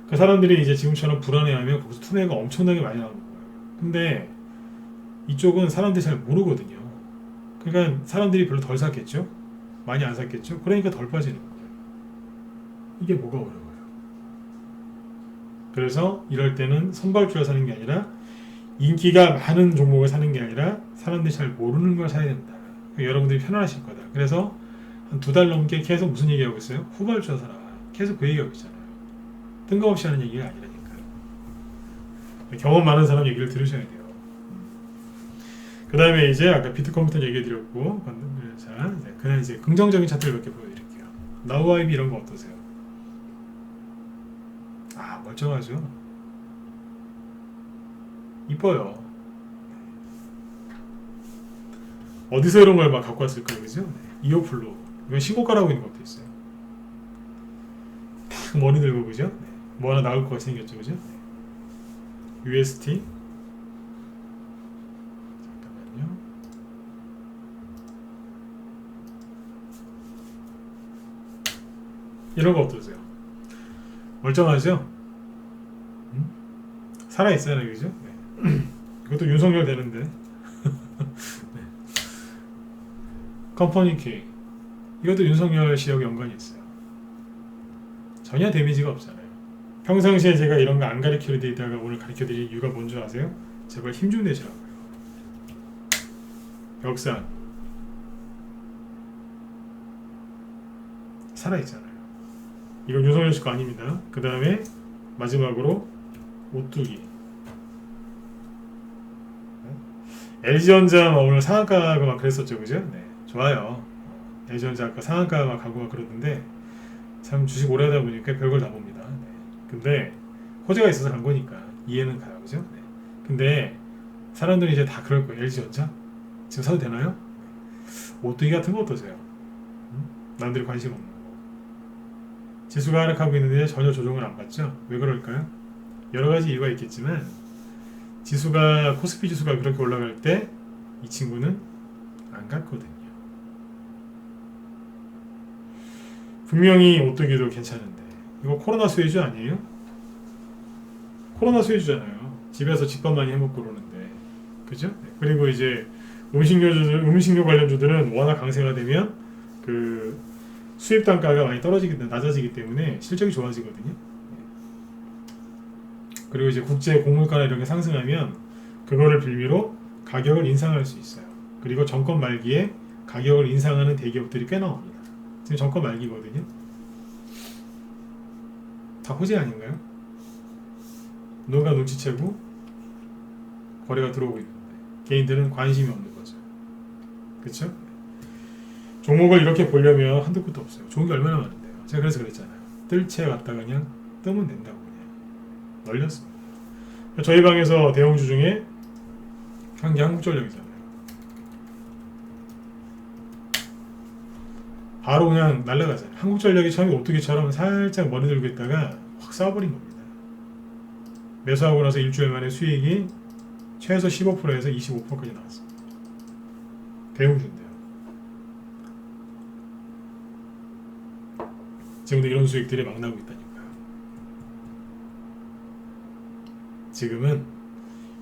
그 사람들이 이제 지금처럼 불안해하면 거기서 투매가 엄청나게 많이 나오는 거예요. 근데 이쪽은 사람들이 잘 모르거든요. 그러니까 사람들이 별로 덜 샀겠죠? 많이 안 샀겠죠? 그러니까 덜 빠지는 거예요. 이게 뭐가 어려워요? 그래서 이럴 때는 선발주를 사는 게 아니라 인기가 많은 종목을 사는 게 아니라 사람들이 잘 모르는 걸 사야 된다. 그러니까 여러분들이 편안하실 거다. 그래서 한 2달 넘게 계속 무슨 얘기하고 있어요? 후발주자 사라. 계속 그 얘기하고 있잖아요. 뜬금없이 하는 얘기가 아니라니까요. 경험 많은 사람 얘기를 들으셔야 돼요. 그 다음에 이제 아까 비트컴퓨터 얘기해드렸고, 자, 그냥 이제 긍정적인 차트를 몇 개 보여드릴게요. 나우아이비 이런 거 어떠세요? 아, 멀쩡하죠? 이뻐요. 어디서 이런 걸 막 갖고 왔을까요, 그죠? 이오플로. 이건 신고가라고 있는 것도 있어요. 탁 머리 들고, 그죠? 뭐 하나 나올 것 같이 생겼죠, 그죠? UST. 잠깐만요. 이런 거 어떠세요? 멀쩡하죠? 살아있잖아요, 그죠? 네. 이것도 윤석열 되는데. 네. 컴퍼니 K. 이것도 윤석열 씨하고 연관이 있어요. 전혀 데미지가 없잖아요. 평상시에 제가 이런 거 안 가르쳐 드리다가 오늘 가르쳐 드릴 이유가 뭔지 아세요? 제발 힘 좀 내시라고요. 벽산. 살아있잖아요. 이건 윤석열 씨 거 아닙니다. 그 다음에 마지막으로 오뚜기. LG전자 오늘 상한가가 막 그랬었죠, 그죠? 네, 좋아요. LG전자 아까 상한가 막 가고 막 그러던데 참 주식 오래 하다 보니까 별걸 다 봅니다. 네. 근데 호재가 있어서 간 거니까 이해는 가요, 그죠? 네. 근데 사람들이 이제 다 그럴 거예요. LG전자 지금 사도 되나요? 오뚜기 같은 거 어떠세요? 남들이 관심 없는 거. 지수가 하락하고 있는데 전혀 조정을 안 받죠? 왜 그럴까요? 여러 가지 이유가 있겠지만 지수가 코스피 지수가 그렇게 올라갈 때 이 친구는 안 갔거든요. 분명히 오뚜기도 괜찮은데 이거 코로나 수혜주 아니에요? 코로나 수혜주잖아요. 집에서 집밥 많이 해먹고 그러는데, 그죠? 그리고 이제 음식료 관련주들은 워낙 강세가 되면 그 수입 단가가 많이 낮아지기 때문에 실적이 좋아지거든요. 그리고 이제 국제 곡물가나 이런 게 상승하면 그거를 빌미로 가격을 인상할 수 있어요. 그리고 정권 말기에 가격을 인상하는 대기업들이 꽤 나옵니다. 지금 정권 말기거든요. 다 호재 아닌가요? 누가 눈치채고 거래가 들어오고 있는데 개인들은 관심이 없는 거죠. 그렇죠? 종목을 이렇게 보려면 한두 끝도 없어요. 좋은 게 얼마나 많은데요. 제가 그래서 그랬잖아요. 뜰채 갔다가 그냥 뜨면 된다고 그냥 널렸습니다. 저희 방에서 대형주 중에 한 게 한국전력이잖아요. 바로 그냥 날아가잖아요. 한국전력이 처음에 오뚜기처럼 살짝 머리 들고 있다가 확 쏴버린 겁니다. 매수하고 나서 일주일 만에 수익이 최소 15%에서 25%까지 나왔습니다. 대형주인데요. 지금도 이런 수익들이 막 나오고 있다니까요. 지금은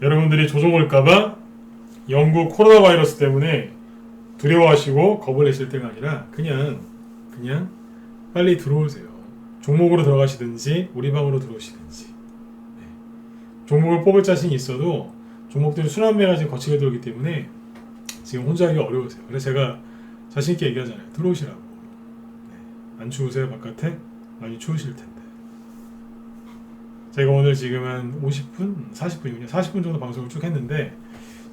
여러분들이 조정 올까봐 영국 코로나 바이러스 때문에 두려워하시고 겁을 내실 때가 아니라 그냥 빨리 들어오세요. 종목으로 들어가시든지 우리 방으로 들어오시든지. 네. 종목을 뽑을 자신이 있어도 종목들이 순환매가 지금 거치게 들어오기 때문에 지금 혼자 하기 어려우세요. 그래서 제가 자신있게 얘기하잖아요. 들어오시라고. 네. 안 추우세요? 바깥에? 많이 추우실 텐데. 제가 오늘 지금 한 50분? 40분이군요. 40분 정도 방송을 쭉 했는데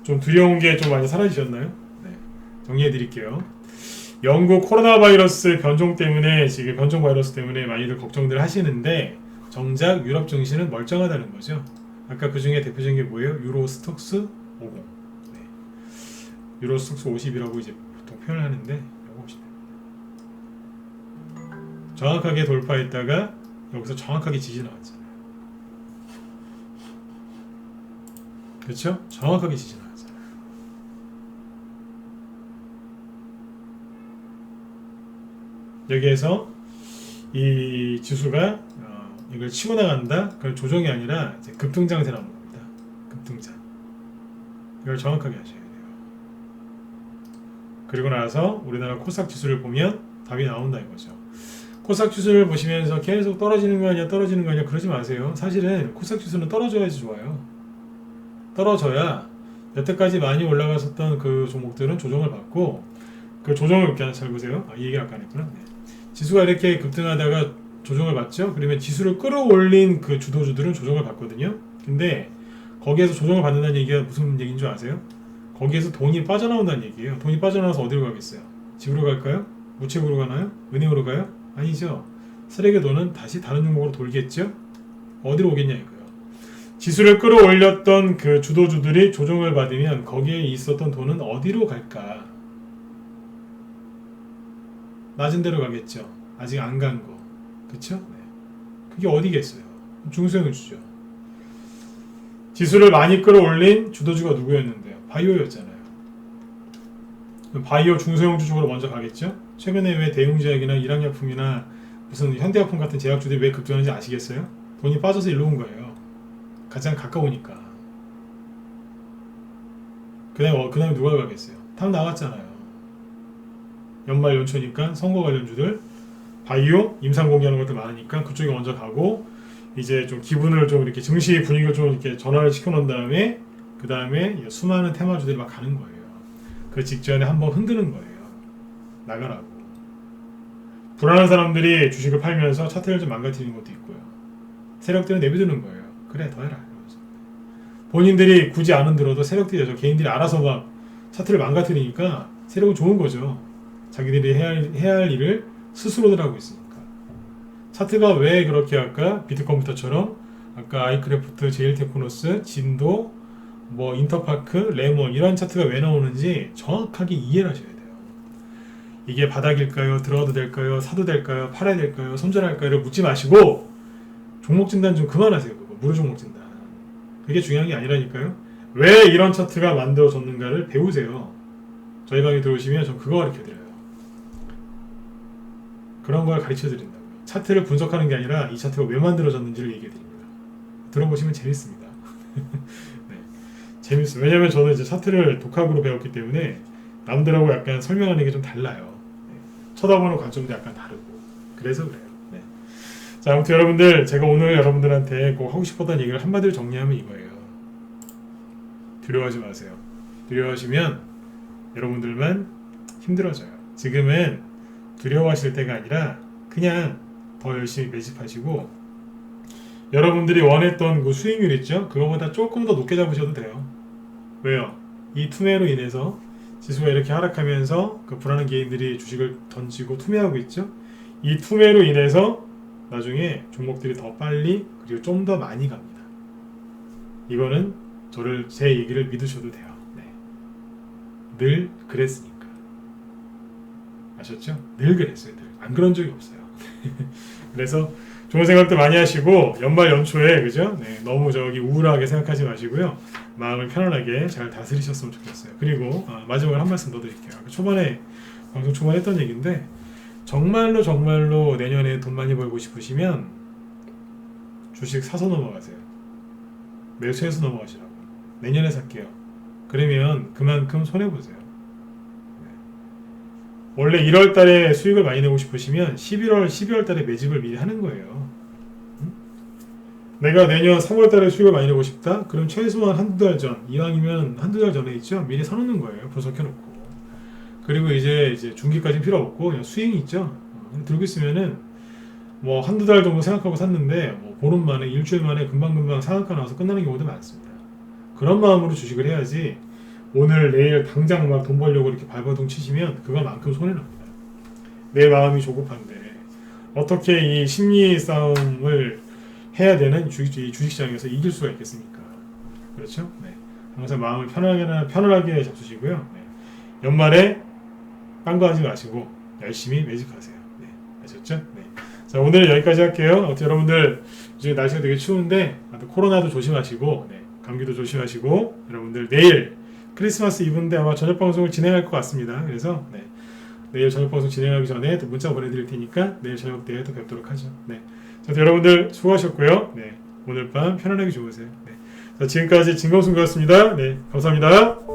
좀 두려운 게 좀 많이 사라지셨나요? 네. 정리해 드릴게요. 영국 코로나 바이러스 변종 바이러스 때문에 많이들 걱정들 하시는데 정작 유럽 증시는 멀쩡하다는 거죠. 아까 그 중에 대표적인 게 뭐예요? 유로 스톡스 50. 네. 유로 스톡스 50이라고 이제 보통 표현을 하는데 이거 보시면 정확하게 돌파했다가 여기서 정확하게 지지 나왔잖아요. 그렇죠? 정확하게 지지 나왔잖아요. 여기에서 이 지수가 이걸 치고 나간다? 그건 조정이 아니라 이제 급등장세 나오는 겁니다. 급등장. 이걸 정확하게 하셔야 돼요. 그리고 나서 우리나라 코스닥 지수를 보면 답이 나온다 이거죠. 코스닥 지수를 보시면서 계속 떨어지는 거 아니야 그러지 마세요. 사실은 코스닥 지수는 떨어져야지 좋아요. 떨어져야 여태까지 많이 올라갔었던 그 종목들은 조정을 받고 그 조정을 이렇게 잘 보세요. 이 얘기 아까 안 했구나. 네. 지수가 이렇게 급등하다가 조정을 받죠. 그러면 지수를 끌어올린 그 주도주들은 조정을 받거든요. 근데 거기에서 조정을 받는다는 얘기가 무슨 얘기인 줄 아세요? 거기에서 돈이 빠져나온다는 얘기예요. 돈이 빠져나와서 어디로 가겠어요? 집으로 갈까요? 우체국으로 가나요? 은행으로 가요? 아니죠. 쓰레기 돈은 다시 다른 종목으로 돌겠죠? 어디로 오겠냐 이거예요. 지수를 끌어올렸던 그 주도주들이 조정을 받으면 거기에 있었던 돈은 어디로 갈까? 낮은 데로 가겠죠. 아직 안 간 거. 그쵸? 네. 그게 어디겠어요? 중소형주죠. 지수를 많이 끌어올린 주도주가 누구였는데요? 바이오였잖아요. 바이오 중소형주 쪽으로 먼저 가겠죠? 최근에 왜 대웅제약이나 일양약품이나 무슨 현대약품 같은 제약주들이 왜 급등하는지 아시겠어요? 돈이 빠져서 일로 온 거예요. 가장 가까우니까. 그 다음에 누가 가겠어요? 다 나왔잖아요. 연말 연초니까 선거 관련주들, 바이오, 임상 공개하는 것들 많으니까 그쪽에 먼저 가고, 이제 좀 기분을 좀 이렇게 증시 분위기를 좀 이렇게 전환을 시켜놓은 다음에 그 다음에 수많은 테마주들이 막 가는 거예요. 그 직전에 한번 흔드는 거예요. 나가라고. 불안한 사람들이 주식을 팔면서 차트를 좀 망가뜨리는 것도 있고요. 세력들은 내비두는 거예요. 그래 더 해라. 이러면서. 본인들이 굳이 안 흔들어도 세력들이 개인들이 알아서 막 차트를 망가뜨리니까 세력은 좋은 거죠. 자기들이 해야 할 일을 스스로들 하고 있으니까. 차트가 왜 그렇게 아까 비트컴퓨터처럼 아까 아이크래프트, 제일테크노스, 진도, 뭐 인터파크, 레몬 이런 차트가 왜 나오는지 정확하게 이해를 하셔야 돼요. 이게 바닥일까요? 들어도 될까요? 사도 될까요? 팔아야 될까요? 손절할까요?를 묻지 마시고 종목 진단 좀 그만하세요. 그거 무료 종목 진단. 그게 중요한 게 아니라니까요. 왜 이런 차트가 만들어졌는가를 배우세요. 저희 방에 들어오시면 전 그거 가르쳐드려요. 그런 걸 가르쳐드린다고요. 차트를 분석하는 게 아니라 이 차트가 왜 만들어졌는지를 얘기해드립니다. 들어보시면 재밌습니다. 네, 재밌어요. 왜냐면 저는 이제 차트를 독학으로 배웠기 때문에 남들하고 약간 설명하는 게 좀 달라요. 네, 쳐다보는 관점도 약간 다르고 그래서 그래요. 네. 자, 아무튼 여러분들 제가 오늘 여러분들한테 꼭 하고 싶었던 얘기를 한마디로 정리하면 이거예요. 두려워하지 마세요. 두려워하시면 여러분들만 힘들어져요. 지금은 두려워하실 때가 아니라 그냥 더 열심히 매집하시고 여러분들이 원했던 그 수익률 있죠? 그거보다 조금 더 높게 잡으셔도 돼요. 왜요? 이 투매로 인해서 지수가 이렇게 하락하면서 그 불안한 개인들이 주식을 던지고 투매하고 있죠? 이 투매로 인해서 나중에 종목들이 더 빨리 그리고 좀 더 많이 갑니다. 이거는 제 얘기를 믿으셔도 돼요. 네. 늘 그랬으니까. 아셨죠? 늘 그랬어요. 늘. 안 그런 적이 없어요. 그래서 좋은 생각도 많이 하시고 연말 연초에 그죠? 네, 너무 우울하게 생각하지 마시고요. 마음을 편안하게 잘 다스리셨으면 좋겠어요. 그리고 마지막으로 한 말씀 더 드릴게요. 초반에 방송 초반에 했던 얘기인데 정말로 내년에 돈 많이 벌고 싶으시면 주식 사서 넘어가세요. 매수해서 넘어가시라고. 내년에 살게요. 그러면 그만큼 손해보세요. 원래 1월 달에 수익을 많이 내고 싶으시면 12월 달에 매집을 미리 하는 거예요. 내가 내년 3월 달에 수익을 많이 내고 싶다? 그럼 최소한 한두 달 전, 이왕이면 한두 달 전에 있죠? 미리 사놓는 거예요. 분석해놓고. 그리고 이제 중기까지는 필요 없고 그냥 수익이 있죠? 들고 있으면은 뭐 한두 달 정도 생각하고 샀는데 뭐 보름 만에, 일주일 만에 금방금방 상한가 나와서 끝나는 경우도 많습니다. 그런 마음으로 주식을 해야지 오늘 내일 당장 막 돈 벌려고 이렇게 발버둥 치시면 그거만큼 손해납니다. 내 마음이 조급한데 어떻게 이 심리 싸움을 해야 되는 주식시장에서 이길 수가 있겠습니까? 그렇죠? 네. 항상 마음을 편안하게 잡수시고요. 네. 연말에 딴 거 하지 마시고 열심히 매집하세요. 네. 아셨죠? 네. 자, 오늘 여기까지 할게요. 어떻게 여러분들 요즘 날씨가 되게 추운데 코로나도 조심하시고 네. 감기도 조심하시고 여러분들 내일 크리스마스 이브인데 아마 저녁 방송을 진행할 것 같습니다. 그래서 네, 내일 저녁 방송 진행하기 전에 또 문자 보내드릴 테니까 내일 저녁 때 또 뵙도록 하죠. 네, 자, 여러분들 수고하셨고요. 네, 오늘 밤 편안하게 주무세요. 네, 자, 지금까지 진검순구였습니다. 네, 감사합니다.